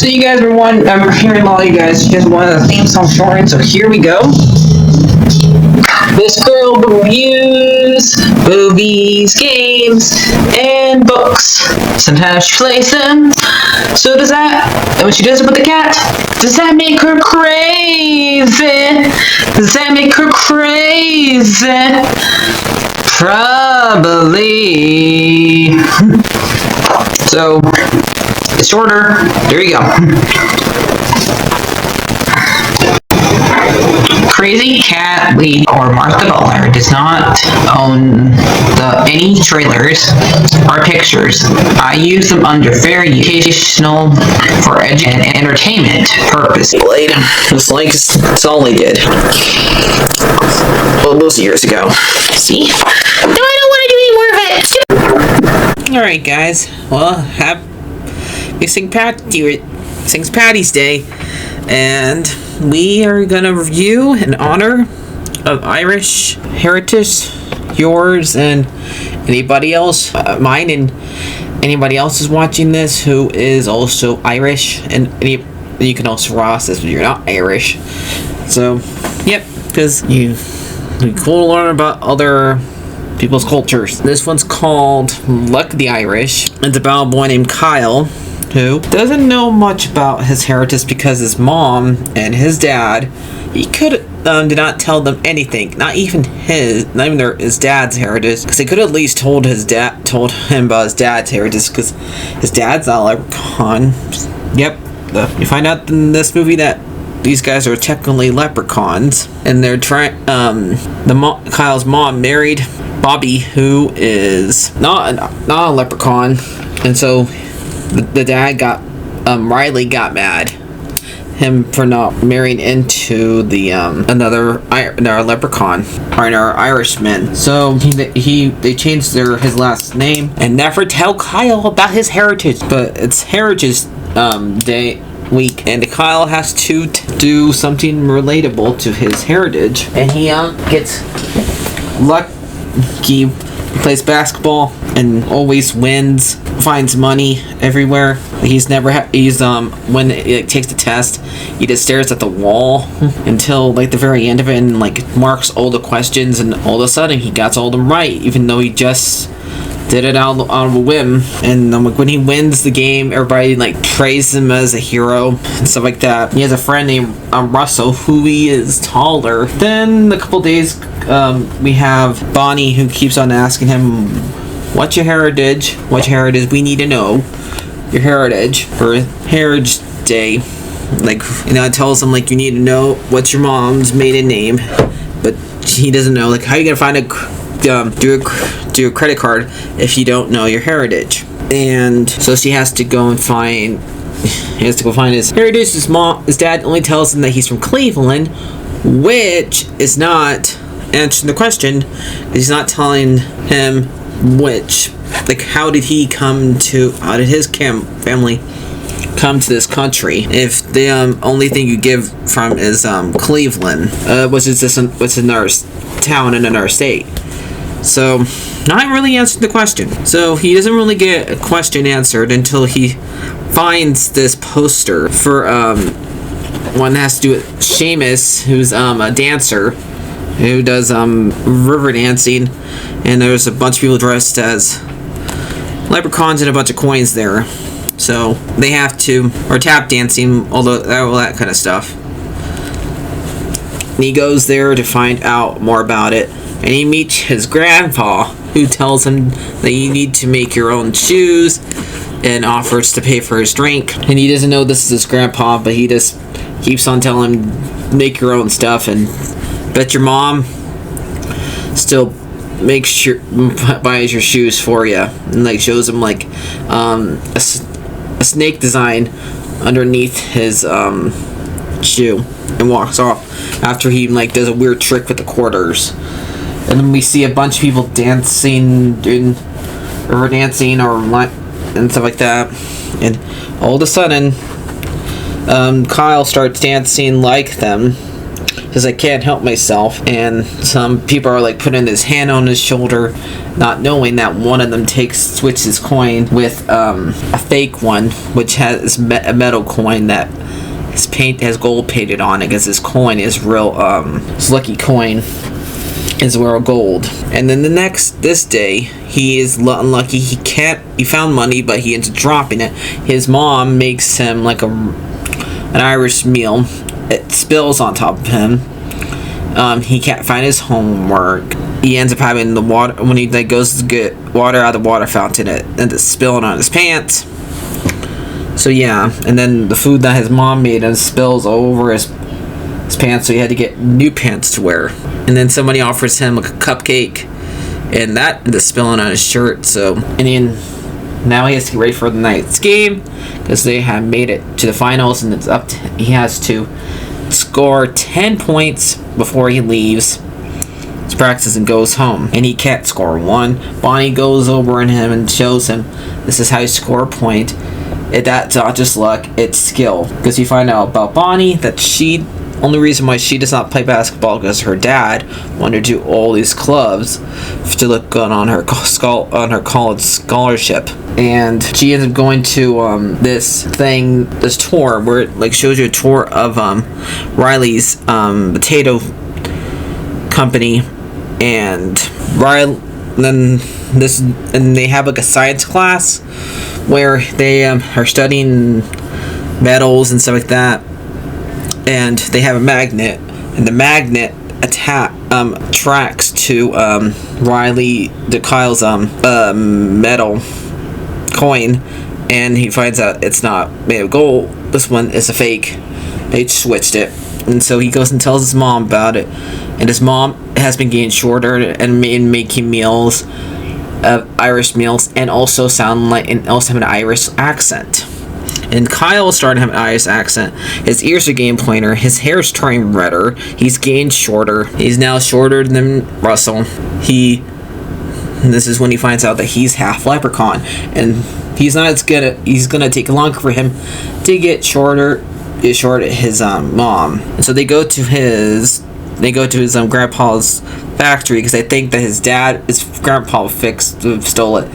So you guys were I'm hearing a lot of you guys wanted the theme song shortened, so here we go. This girl reviews movies, games, and books. Sometimes she plays them. So does that, and when she does it with the cat, does that make her crazy? Does that make her crazy? Probably. So, it's shorter. There you go. CrazyCatLady or Martha Butler does not own any trailers or pictures. I use them under fair educational for and entertainment purpose. It's like it's all they did. Well, those years ago. See? No, I don't want to do any more of it. Alright, guys. Well, it's St. Patty's Day, and we are gonna review in honor of Irish heritage, yours and anybody else, mine and anybody else is watching this who is also Irish, and you can also Ross this, but you're not Irish. So, yep, because we cool to learn about other people's cultures. This one's called Luck the Irish. It's about a boy named Kyle who doesn't know much about his heritage because his mom and his dad, he did not tell them anything, not even his dad's heritage, because they could at least told him about his dad's heritage, because his dad's not a leprechaun. Yep, you find out in this movie that these guys are technically leprechauns, and they're trying. Kyle's mom married Bobby, who is not a leprechaun, and so the dad Riley got mad him for not marrying into the another leprechaun or another Irishman. So they changed his last name and never tell Kyle about his heritage. But it's Heritage Day week, and Kyle has to do something relatable to his heritage, and he gets lucky. He plays basketball and always wins, finds money everywhere. When it takes the test, he just stares at the wall until like the very end of it, and like marks all the questions, and all of a sudden he got all of them right, even though he just did it out of a whim. And when he wins the game, everybody like praises him as a hero and stuff like that. He has a friend named Russell, who he is taller. Then a couple days, we have Bonnie, who keeps on asking him, "What's your heritage? What's your heritage? We need to know your heritage for Heritage Day." Like, it tells him like you need to know what's your mom's maiden name, but he doesn't know like how you gonna find do a credit card if you don't know your heritage. And so he has to go find his heritage. His dad only tells him that he's from Cleveland, which is not answering the question. He's not telling him how did his family come to this country if the only thing you give from is Cleveland, which is another town in another state. So, not really answering the question. So, he doesn't really get a question answered until he finds this poster for one that has to do with Seamus, who's a dancer who does river dancing, and there's a bunch of people dressed as leprechauns and a bunch of coins there. So, they have to, or tap dancing, all that kind of stuff. And he goes there to find out more about it. And he meets his grandpa, who tells him that you need to make your own shoes and offers to pay for his drink. And he doesn't know this is his grandpa, but he just keeps on telling him, make your own stuff, and bet your mom still buys your shoes for you. And like shows him like a snake design underneath his shoe, and walks off after he like does a weird trick with the quarters. And then we see a bunch of people dancing, and stuff like that. And all of a sudden, Kyle starts dancing like them. because I can't help myself. And some people are like putting his hand on his shoulder, not knowing that one of them switches coin with a fake one, which has a metal coin that has gold painted on it, because this coin is real. This lucky coin is real gold. And then this day, he is unlucky. He found money, but he ends up dropping it. His mom makes him like an Irish meal. It spills on top of him. He can't find his homework. He ends up having the water, when he goes to get water out of the water fountain, it ends up spilling on his pants. So yeah, and then the food that his mom made spills all over his pants, so he had to get new pants to wear. And then somebody offers him like a cupcake, and that is spilling on his shirt. So, and then now he has to get ready for the night's game, because they have made it to the finals, and he has to score 10 points before he leaves his practice and goes home, and he can't score one. Bonnie goes over and shows him, this is how you score a point. That's not just luck, it's skill. Because you find out about Bonnie that only reason why she does not play basketball because her dad wanted to do all these clubs to look good on her college scholarship. And she ends up going to this tour where it like shows you a tour of Riley's potato company, and they have like a science class where they are studying metals and stuff like that, and they have a magnet, and the magnet tracks to Kyle's metal coin, and he finds out it's not made of gold. This one is a fake. They switched it. And so he goes and tells his mom about it, and his mom has been getting shorter and making meals, Irish meals, and also have an Irish accent. And Kyle is starting to have an Irish accent. His ears are getting pointer. His hair is turning redder. He's getting shorter. He's now shorter than Russell. This is when he finds out that he's half leprechaun, and he's gonna take longer for him to get shorter. Is short at his mom, and so they go to his grandpa's factory, because they think that his grandpa stole it,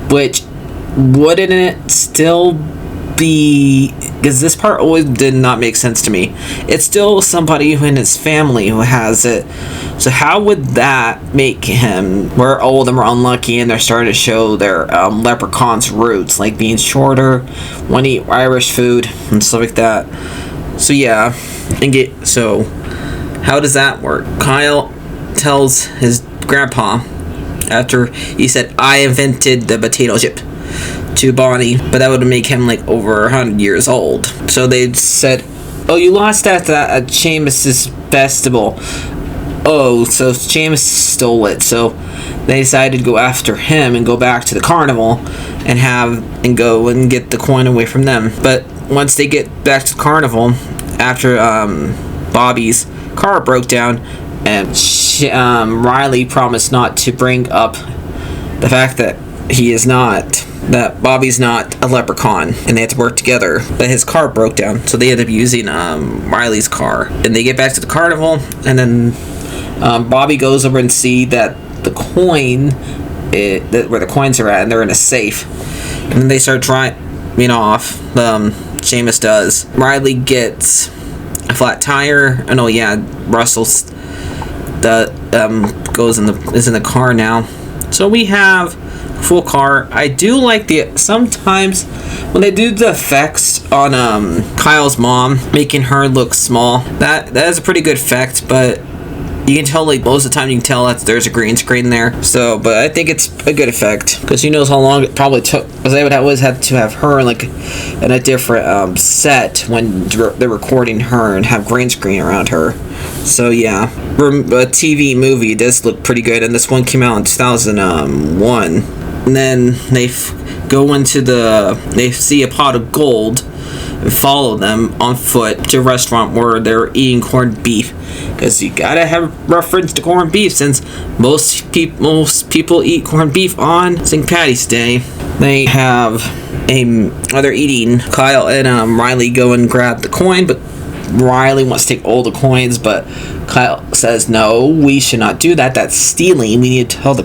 which wouldn't it still be, because this part always did not make sense to me. It's still somebody in his family who has it, so how would that make him, where all of them are unlucky and they're starting to show their leprechaun's roots, like being shorter, want to eat Irish food and stuff like that. So yeah, so how does that work? Kyle tells his grandpa, after he said, I invented the potato chip, to Bonnie, but that would make him like over 100 years old. So they said, oh, you lost that at Seamus's festival. Oh, so Seamus stole it. So they decided to go after him and go back to the carnival and go and get the coin away from them. But once they get back to the carnival, after Bobby's car broke down, and Riley promised not to bring up the fact that Bobby's not a leprechaun, and they had to work together, but his car broke down, so they ended up using Riley's car. And they get back to the carnival, and then Bobby goes over and see that the coin, where the coins are at, and they're in a safe. And then they start driving off. Seamus does. Riley gets a flat tire. Oh yeah, Russell's is in the car now. So we have full car. I do like sometimes when they do the effects on Kyle's mom, making her look small. That is a pretty good effect, but you can tell, like, most of the time you can tell that there's a green screen there. So, but I think it's a good effect, because who knows how long it probably took, because they would always have to have her in a different set when they're recording her and have green screen around her. So yeah, a TV movie does look pretty good, and this one came out in 2001. And then they see a pot of gold and follow them on foot to a restaurant where they're eating corned beef, because you gotta have reference to corned beef, since most people eat corned beef on St. Patty's Day. They're eating. Kyle and Riley go and grab the coin, but Riley wants to take all the coins, but Kyle says, no, we should not do that. That's stealing. We need to tell the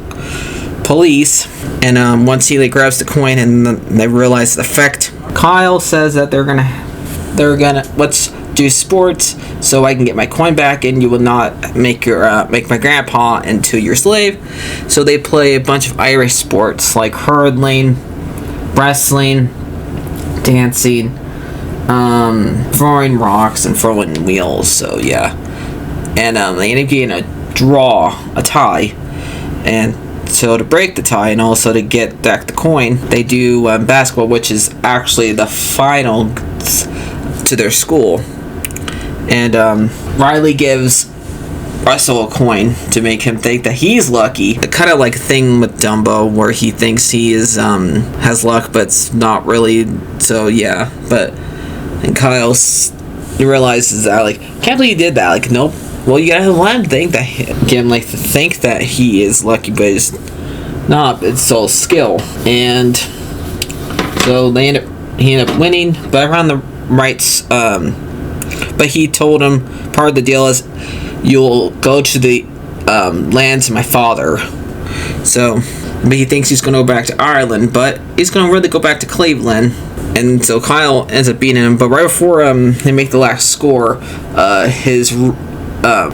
police. And once he grabs the coin and they realize the effect, Kyle says that they're gonna let's do sports so I can get my coin back, and you will not make my grandpa into your slave. So they play a bunch of Irish sports like hurdling, wrestling, dancing, throwing rocks, and throwing wheels. So yeah, and they end up getting a tie, and so to break the tie and also to get back the coin, they do basketball, which is actually the final to their school. And Riley gives Russell a coin to make him think that he's lucky. The kind of like thing with Dumbo where he thinks he is has luck, but it's not really. So yeah, and Kyle realizes that can't believe you did that. Nope. Well, you gotta let him think that to think that he is lucky, but it's not. It's all skill. And so he ended up winning, but around the rights. But he told him part of the deal is you'll go to the lands of my father. So, but he thinks he's going to go back to Ireland, but he's going to really go back to Cleveland. And so Kyle ends up beating him. But right before they make the last score,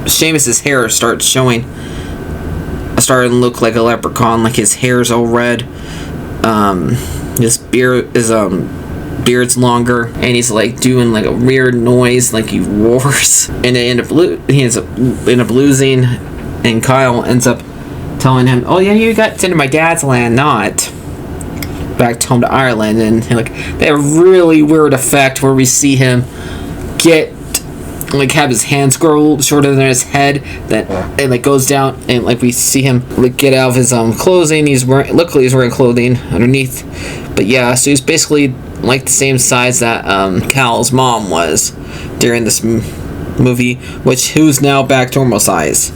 Seamus's hair starts starting to look like a leprechaun. Like his hair's all red. His beard's longer, and he's doing a weird noise, he roars, and he ends up losing, and Kyle ends up telling him, oh yeah, you got sent to my dad's land, not back home to Ireland. And they have a really weird effect where we see him get have his hands grow shorter than his head, and goes down, and we see him get out of his clothing. Luckily he's wearing clothing underneath, but yeah, so he's basically the same size that Cal's mom was during this movie, who's now back to normal size.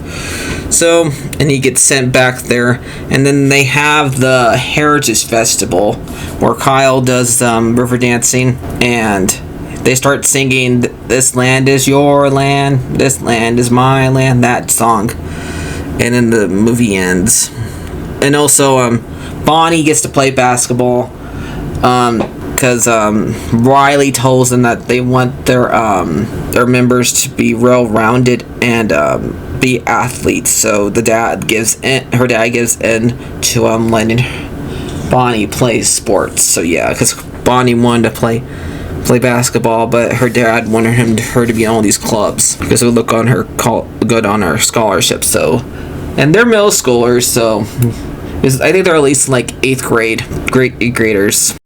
So, and he gets sent back there, and then they have the Heritage Festival where Kyle does river dancing, and they start singing, this land is your land, this land is my land, that song. And then the movie ends. And also, Bonnie gets to play basketball, because Riley tells them that they want their members to be well-rounded and be athletes. So her dad gives in to letting Bonnie play sports. So yeah, because Bonnie wanted to play basketball, but her dad wanted her to be on all these clubs because it would look good on her scholarship. So, and they're middle schoolers, so I think they're at least 8th graders.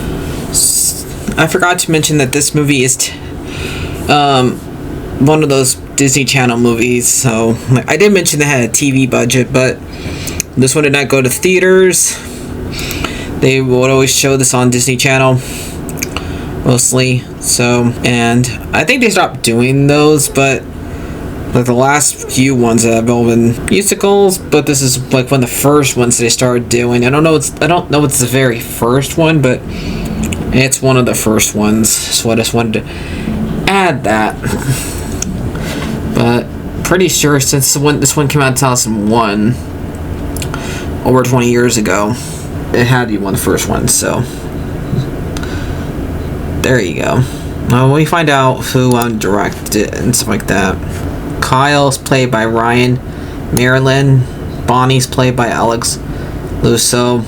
I forgot to mention that this movie is one of those Disney Channel movies. So I did mention they had a TV budget, but this one did not go to theaters. They would always show this on Disney Channel mostly. So, and I think they stopped doing those, but the last few ones have all been musicals, but this is one of the first ones they started doing. I don't know it's the very first one, but it's one of the first ones, so I just wanted to add that. But pretty sure since this one came out in 2001, over 20 years ago, it had to be one of the first ones. So there you go. We find out who directed it and stuff like that. Kyle's played by Ryan Marilyn. Bonnie's played by Alex Lusso.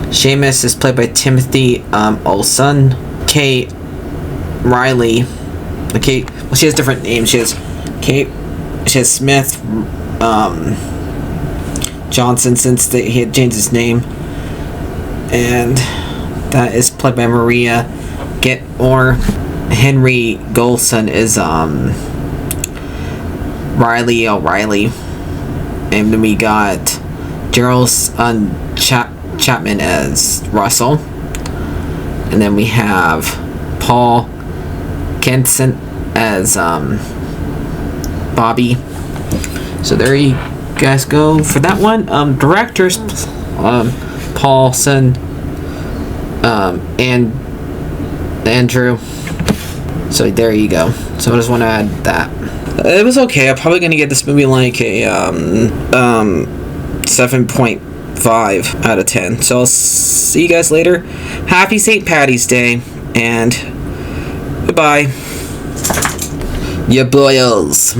Seamus is played by Timothy Olson. Kate Riley. Well, she has different names. She has Smith Johnson, since he had changed his name, and that is played by Maria Or Henry Golson is Riley O'Reilly, and then we got Gerald Chapman as Russell, and then we have Paul Kenson as Bobby. So there you guys go for that one. Directors Paulson and Andrew So there you go. So I just want to add that. It was okay. I'm probably gonna get this movie like a 7.5 out of 10. So I'll see you guys later. Happy St. Patty's Day, and goodbye. Ya boyos.